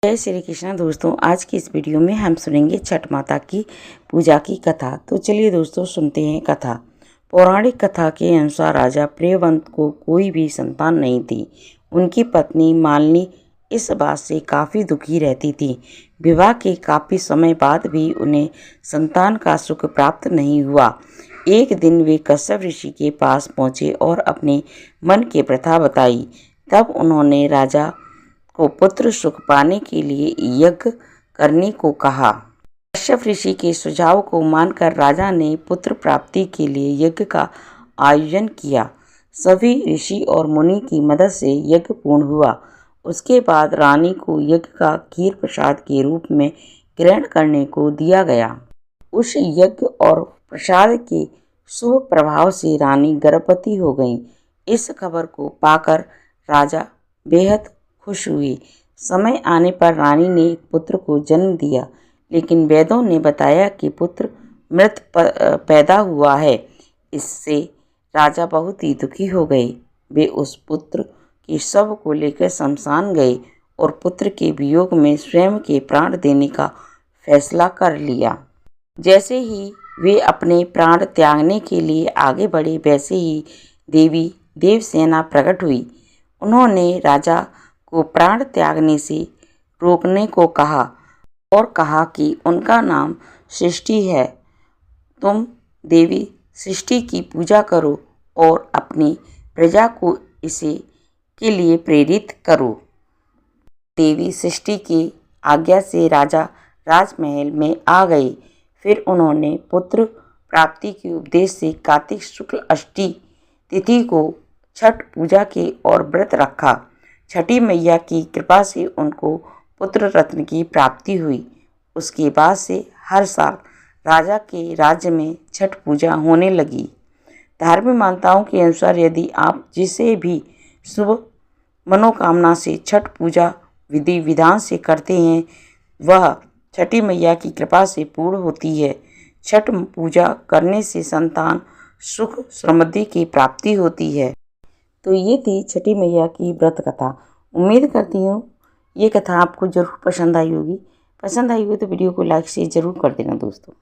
जय श्री कृष्ण दोस्तों, आज की इस वीडियो में हम सुनेंगे छठ माता की पूजा की कथा। तो चलिए दोस्तों सुनते हैं कथा। पौराणिक कथा के अनुसार राजा प्रियव्रत को कोई भी संतान नहीं थी। उनकी पत्नी मालिनी इस बात से काफ़ी दुखी रहती थी। विवाह के काफ़ी समय बाद भी उन्हें संतान का सुख प्राप्त नहीं हुआ। एक दिन वे कश्यप ऋषि के पास पहुँचे और अपने मन की प्रथा बताई। तब उन्होंने राजा को पुत्र सुख पाने के लिए यज्ञ करने को कहा। कश्यप ऋषि के सुझाव को मानकर राजा ने पुत्र प्राप्ति के लिए यज्ञ का आयोजन किया। सभी ऋषि और मुनि की मदद से यज्ञ पूर्ण हुआ। उसके बाद रानी को यज्ञ का खीर प्रसाद के रूप में ग्रहण करने को दिया गया। उस यज्ञ और प्रसाद के शुभ प्रभाव से रानी गर्भवती हो गई। इस खबर को पाकर राजा बेहद खुश हुई। समय आने पर रानी ने एक पुत्र को जन्म दिया, लेकिन वैद्यों ने बताया कि पुत्र मृत पैदा हुआ है। इससे राजा बहुत ही दुखी हो गए। वे उस पुत्र के शव को लेकर शमशान गए और पुत्र के वियोग में स्वयं के प्राण देने का फैसला कर लिया। जैसे ही वे अपने प्राण त्यागने के लिए आगे बढ़े, वैसे ही देवी देवसेना प्रकट हुई। उन्होंने राजा को प्राण त्यागने से रोकने को कहा और कहा कि उनका नाम सृष्टि है। तुम देवी सृष्टि की पूजा करो और अपनी प्रजा को इसे के लिए प्रेरित करो। देवी सृष्टि की आज्ञा से राजा राजमहल में आ गए। फिर उन्होंने पुत्र प्राप्ति के उपदेश से कार्तिक शुक्ल अष्टमी तिथि को छठ पूजा के और व्रत रखा। छठी मैया की कृपा से उनको पुत्र रत्न की प्राप्ति हुई। उसके बाद से हर साल राजा के राज्य में छठ पूजा होने लगी। धार्मिक मान्यताओं के अनुसार यदि आप जिसे भी शुभ मनोकामना से छठ पूजा विधि विधान से करते हैं, वह छठी मैया की कृपा से पूर्ण होती है। छठ पूजा करने से संतान सुख समृद्धि की प्राप्ति होती है। तो ये थी छठी मैया की व्रत कथा। उम्मीद करती हूँ ये कथा आपको ज़रूर पसंद आई होगी। पसंद आई हो तो वीडियो को लाइक शेयर ज़रूर कर देना दोस्तों।